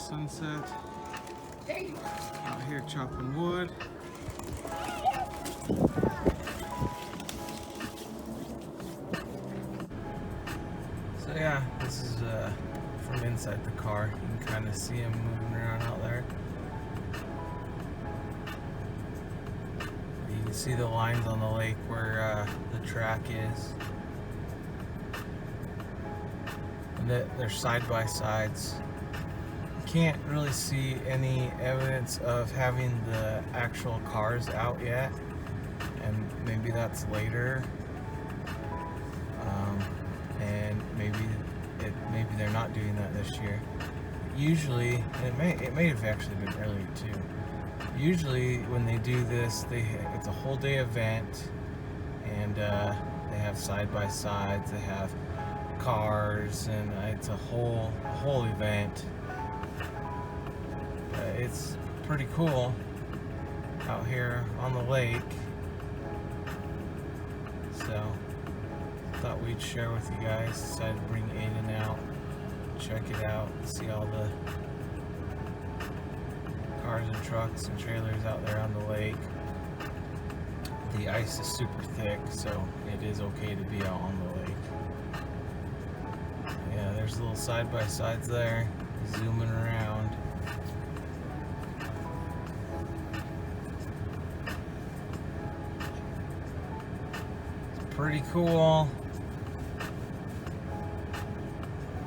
sunset. Out here chopping wood. So yeah, this is from inside the car. You can kind of see him moving around out there. You can see the lines on the lake where the track is. And they're side by sides. You can't really see any evidence of having the actual cars out yet, and maybe that's later. And maybe they're not doing that this year. Usually, and it may have actually been earlier too. Usually, when they do this, it's a whole day event, and they have side by sides. They have cars, and it's a whole event. It's pretty cool out here on the lake. So thought we'd share with you guys. Decided to bring Aiden out, check it out, see all the cars and trucks and trailers out there on the lake. The ice is super thick, so it is okay to be out on the lake. Yeah, there's little side-by-sides there, zooming around. It's pretty cool.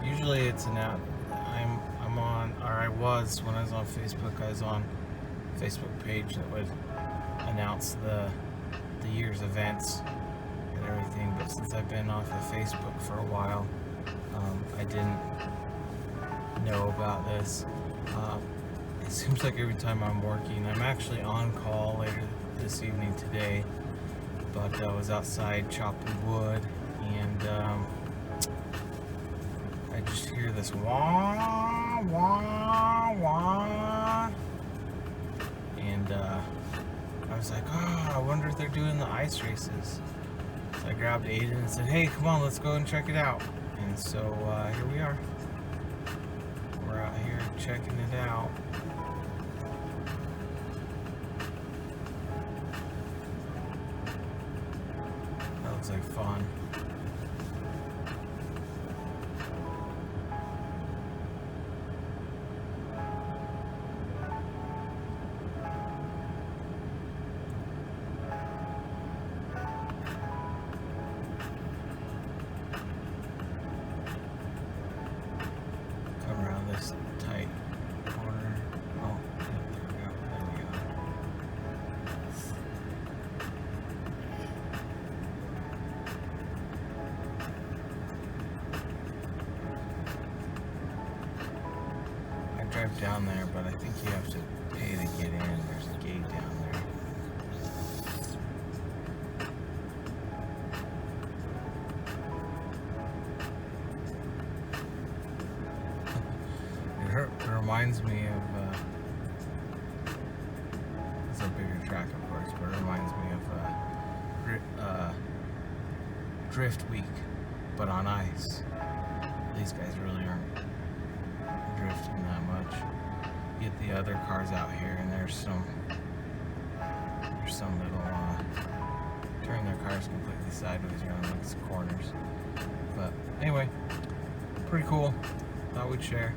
Usually it's an app. I'm on, or I was, when I was on Facebook, I was on a Facebook page that would announce the year's events and everything, but since I've been off of Facebook for a while, I didn't know about this. It seems like every time I'm working, I'm actually on call later this evening today, but I was outside chopping wood, and I just hear this wah, wah, wah, and I was like, oh, I wonder if they're doing the ice races. So I grabbed Aiden and said, hey, come on, let's go and check it out. And so here we are. We're out here checking it out. That looks like fun. This tight corner. Oh, there we go. I drive down there, but I think you have to pay to get in. There's a gate down there. It reminds me of, it's a bigger track of course, but it reminds me of Drift Week, but on ice. These guys really aren't drifting that much. Get the other cars out here, and there's some that'll turn their cars completely sideways around these corners. But anyway, pretty cool. Thought we'd share.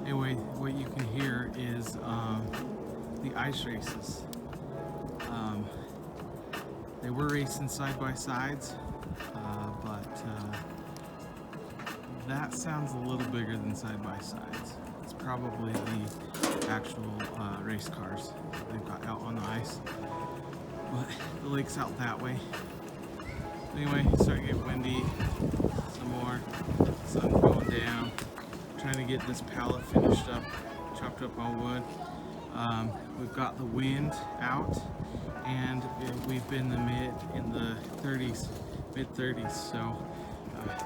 Anyway, what you can hear is the ice races. They were racing side by sides, but that sounds a little bigger than side by sides. It's probably the actual race cars they've got out on the ice, but the lake's out that way. Anyway, starting to get windy some more. Sun's going down. Trying to get this pallet finished up, chopped up on wood. We've got the wind out, and we've been in the 30s, mid 30s. So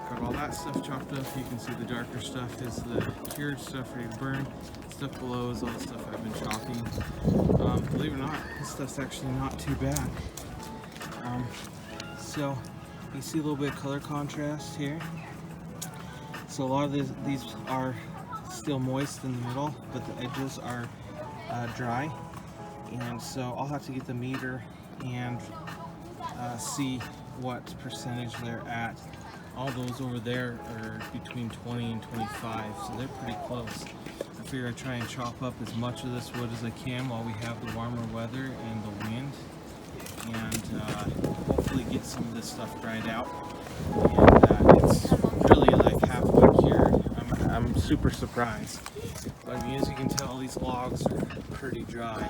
got all that stuff chopped up. You can see the darker stuff is the cured stuff ready to burn. Stuff below is all the stuff I've been chopping. Believe it or not, this stuff's actually not too bad. So you see a little bit of color contrast here. So a lot of these are still moist in the middle, but the edges are dry. And so I'll have to get the meter and see what percentage they're at. All those over there are between 20 and 25, so they're pretty close. I figure I try and chop up as much of this wood as I can while we have the warmer weather and the wind, and hopefully get some of this stuff dried out. And it's really like halfway cured. I'm super surprised. But I mean, as you can tell, these logs are pretty dry.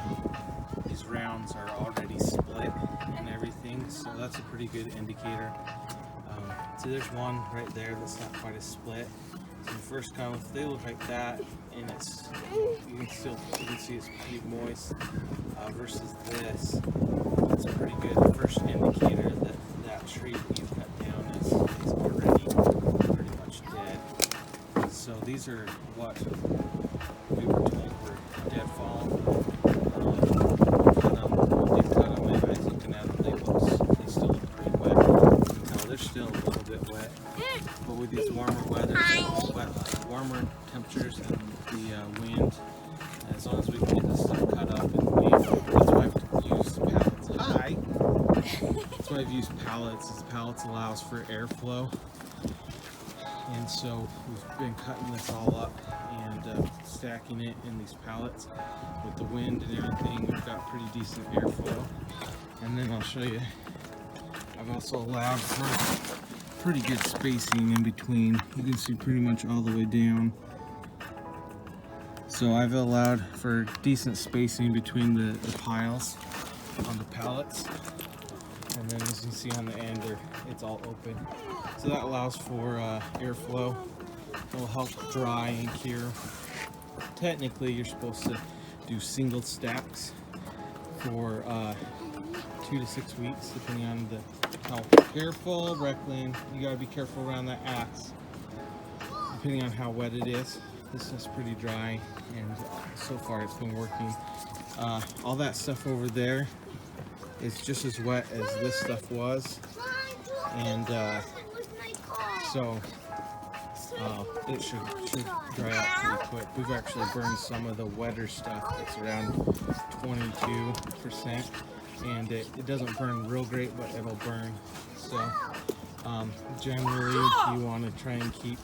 These rounds are already split and everything, so that's a pretty good indicator. So there's one right there that's not quite as split. So the first come, if they look like that, and it's you can see it's pretty moist versus this. That's a pretty good first indicator that that tree that you cut down is already pretty much dead. So these are what we were told were dead fall. They cut them, and as looking at them, they still look pretty wet. Now they're still a little bit wet, but with these warmer warmer temperatures and the wind, as long as we can get this stuff cut up and leave, that's why I've used pallets. Hi! That's why I've used pallets, is pallets allows for airflow. And so we've been cutting this all up and stacking it in these pallets. With the wind and everything, we've got pretty decent airflow. And then I'll show you, I've also allowed for pretty good spacing in between. You can see pretty much all the way down. So I've allowed for decent spacing between the piles on the pallets. And then as you see on the end, it's all open. So that allows for airflow. It will help dry and cure. Technically, you're supposed to do single stacks for 2 to 6 weeks, depending on how careful, Recklin, you gotta be careful around that axe. Depending on how wet it is. This is pretty dry, and so far it's been working. All that stuff over there is just as wet as this stuff was, and so it should dry out pretty quick. We've actually burned some of the wetter stuff. It's around 22%, and it doesn't burn real great, but it'll burn. So generally you want to try and keep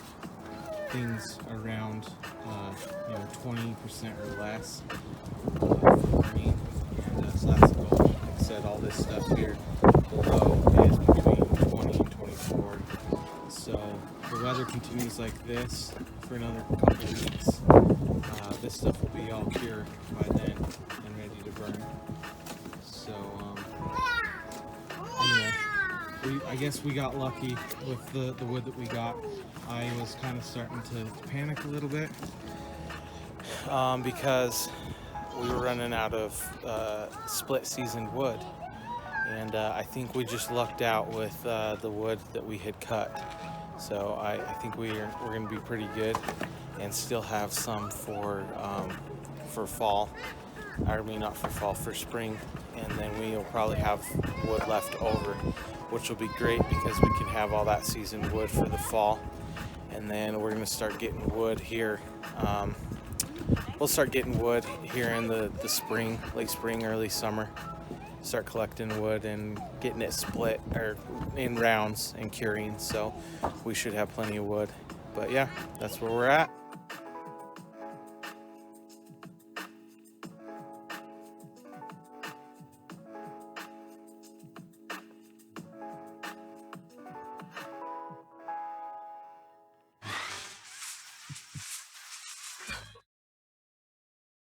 things around 20% or less for burning, and so that's the goal. Like I said, all this stuff here below is between 20 and 24. So the weather continues like this for another couple of weeks. This stuff will be all cured by then and ready to burn. So anyway, I guess we got lucky with the wood that we got. I was kind of starting to panic a little bit because we were running out of split seasoned wood, and I think we just lucked out with the wood that we had cut. So I think we're going to be pretty good and still have some for fall. I mean, not for fall, for spring. And then we'll probably have wood left over, which will be great because we can have all that seasoned wood for the fall. And then we're going to start getting wood here. We'll start getting wood here in the spring, late spring, early summer. Start collecting wood and getting it split or in rounds and curing. So we should have plenty of wood. But yeah, that's where we're at.